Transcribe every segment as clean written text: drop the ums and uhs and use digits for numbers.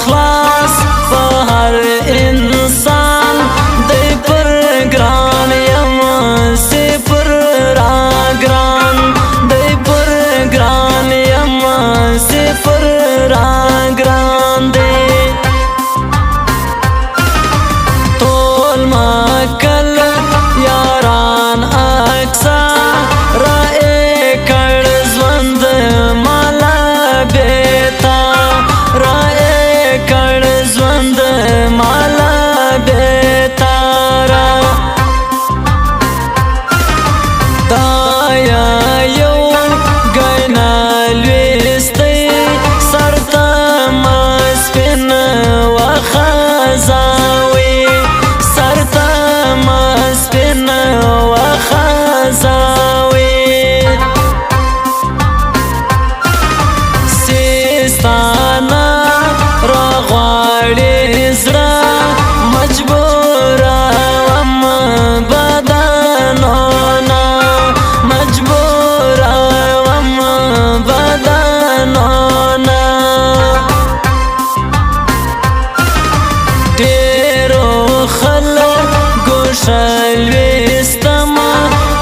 خلاص په هر انسان دی پر ګران یم صفر را ګران دی پر ګران یم صفر را ګران دی ټول مکل یاران اکثر شلوستما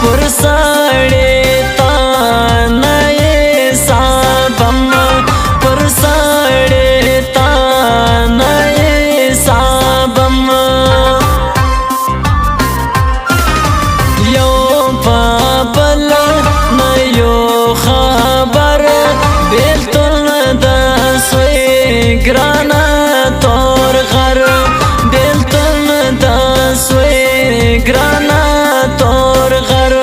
پر ساڑی تا نئی سابم پر ساڑی تا نئی سابم یو پابل نیو خبر بیلتون دا سوی گرانا تور غر بیلتون دا سوی گرانا تور غر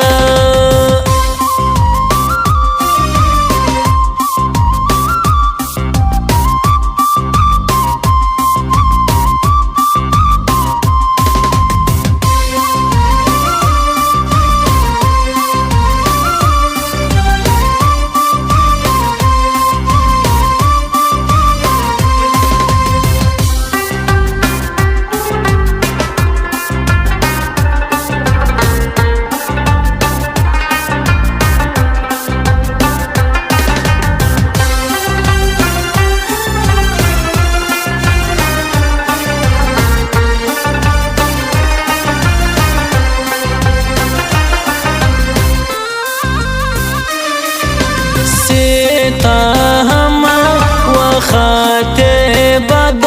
خاطه بد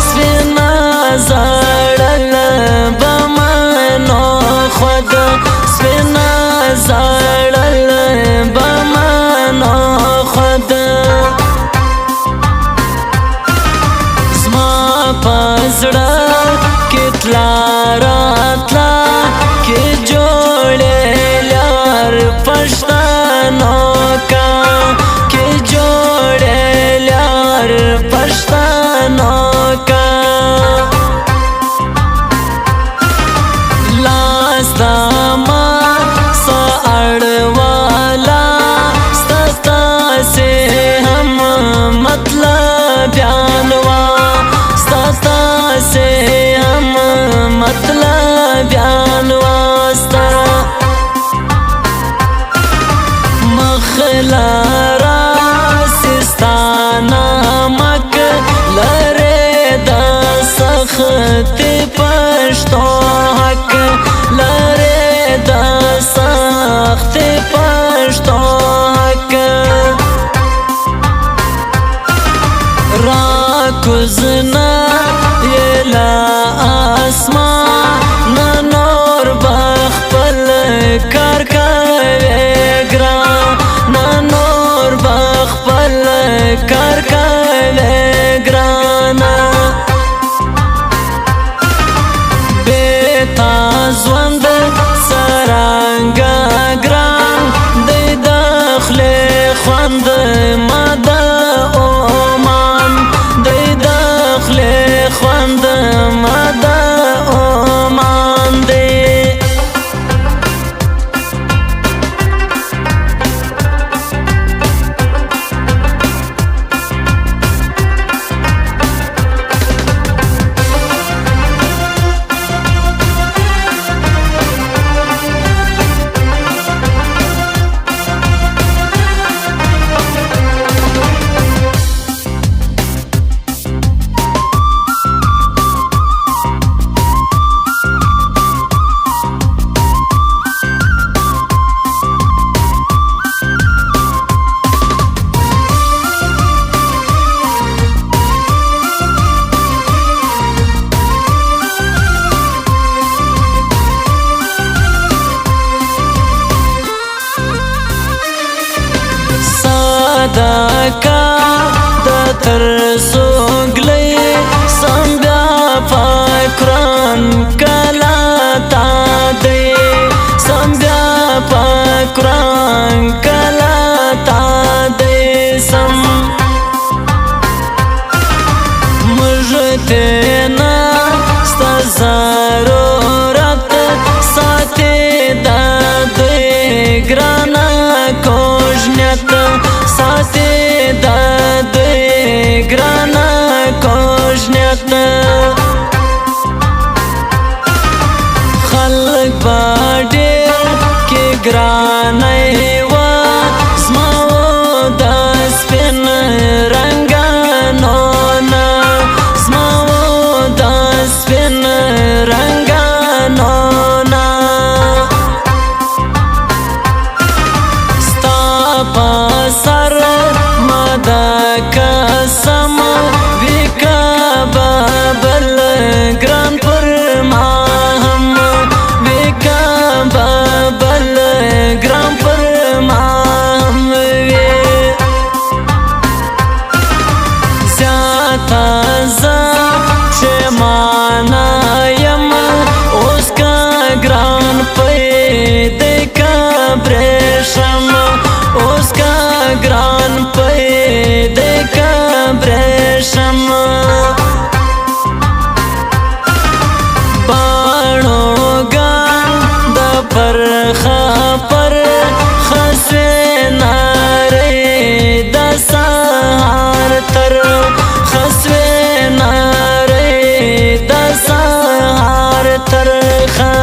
سپینا زړل بمنو خود سپینا زړل بمنو خود زما پزړه کتلا راتلا کې جوړې لار پښتنو کا کې جوړې پښتنو کا لاس داما ساړ والا ستا سے هم مطلب بیانوا ستا سے هم مطلب بیانوا ستا مخلارا سستانا سخت پښتو حق لره دا سخت پښتو حق را کوزنا یلا اسمان نور بخپل کار کوي ګران نور بخپل کار کوي ګران ژوند سرانګه ګران دی داخله خوند ماده اومان دی داخله خوند ماده اومان دی کا د تر سوګلې سم بیا پکران کلا تا دی سم بیا پکران کلا تا دی سم مجھتے نا ستا ضرورت ساتے دا دوی گرانا کوشنیت ساتے دا دوی گرانا کوشنیت خلق با ډیر کې ګرانای وا زماو د سپین رنگانو نا زماو د سپین رنگانو نا ستا په سر مدا قسم وکا بابل ګران پر ما هم وکا بابل ګران پر ما هم زیاته زه پښیمانه یم اوس که ګران پیدا که برېښم اوس که ګران پیدا که برېښم باڼوګان د پرخه پر خسوې نارې د سهار تر خسوې نارې د سهار ترخه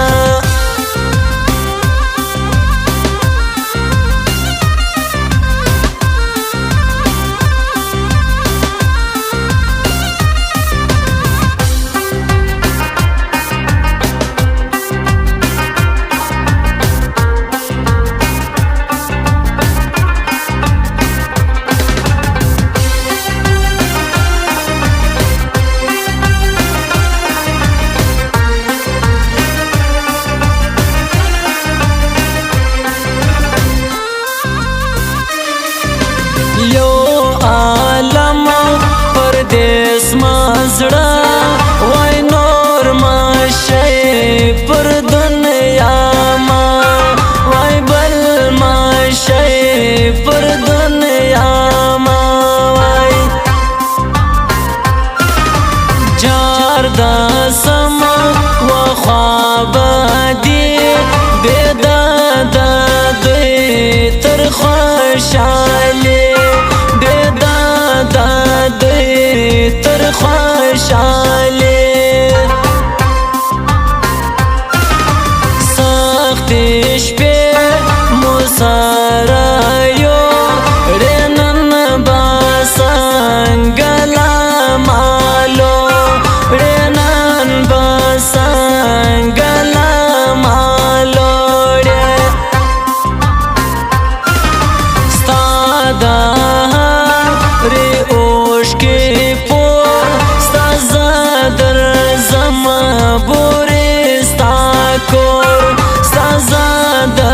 یو عالم پردیس مزړه وای نور ماشي پر دنیا ما وای بل ماشي پر دنیا ما وای جار د سم و خواب دی بيدا د دوی تر خوشالي تر خوشالي سخت شپې مو سره یو رنن باسنګلا مالو رنن باسنګلا مالو ستاد ری اوش کې پور ستا زادر زما بورې ستا کور ستا زادر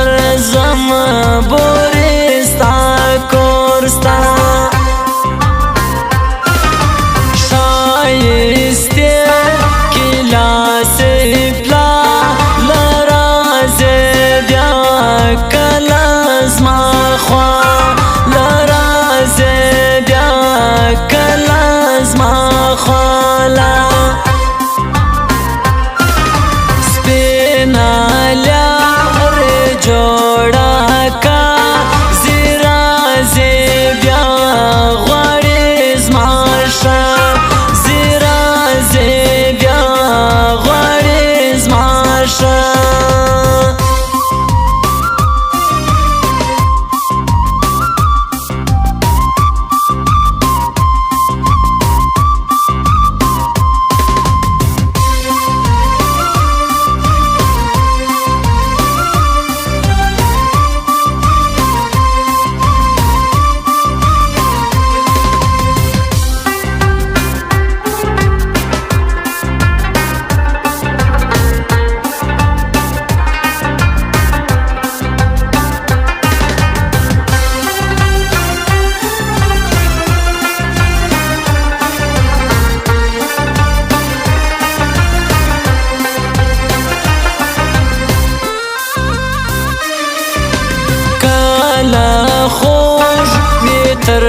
تر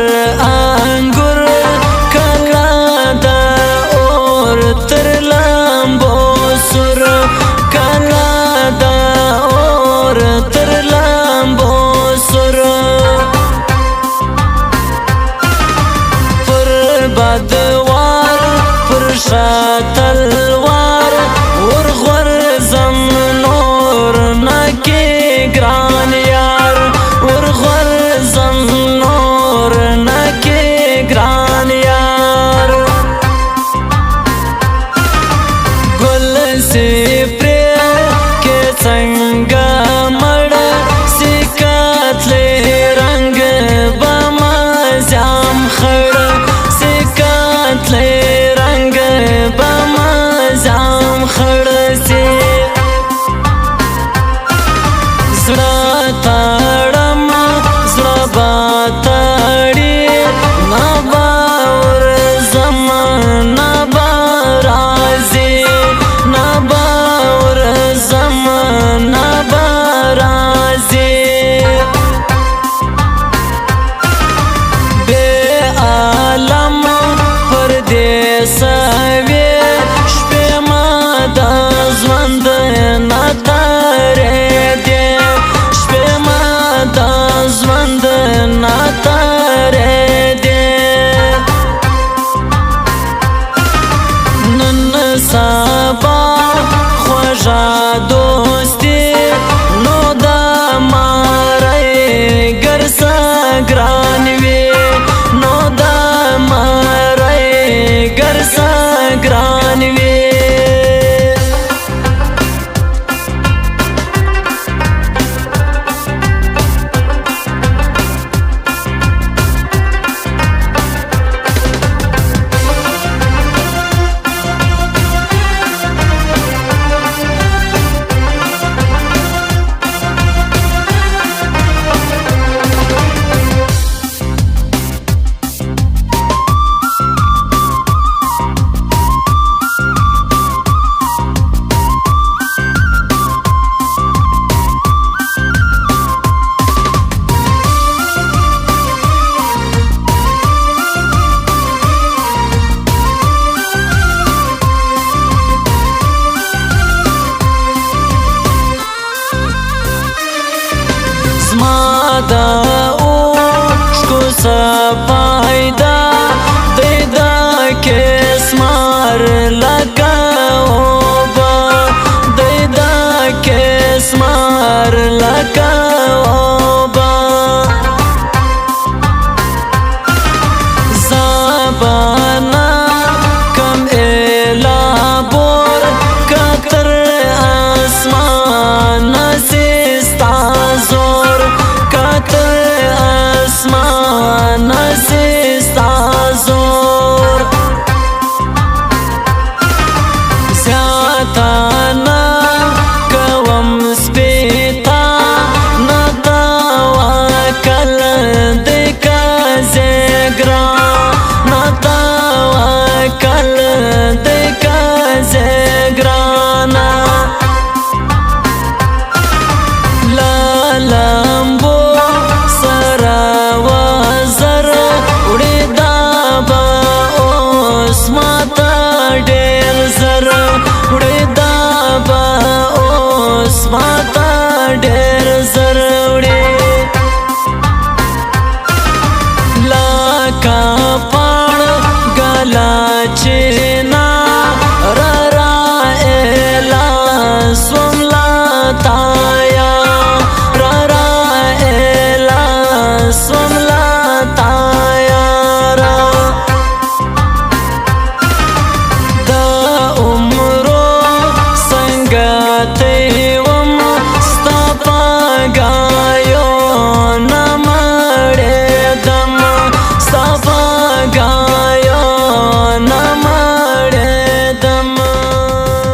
انګور کلا دا اور تر لامبو سر کلا دا اور تر لامبو سر پر بدوار پر شاتلوار ور غرزم نور نکی گران یار ور غرزم نور نکی گران یار گل سی پری کے سنگا مڑ سکات لے رنگ بما زام خڑ سکات لے رنگ بما زام خڑ سی زړه تړم زړه با تړي نه باور زما نه با راځي نه باور زما نه با راځي بې عالم پردیس وې شپې ما د ژوند نه تېرې دي شپې ما د ژوند نه تېرې دي نن سبا خوږه دوستي نو د مارۍ ګرځه ګران وي نو د مارۍ ګرځه ګران وي زما د اوښکو څه فایده دی دا کسمار لکه اوبه دی دا کسمار لکه اوبه زه به نه کم ایله بور که تر اسمانه سي ستا زور کتر اسمان سستا زور زیادانا کوم سپیتا نتاوا کل دکا زگران نتاوا کل دکا زگرانا لامبو سرا وزر وړي دا با اوس ماته ډېر زر وړي دا با اوس ماته ډېر زر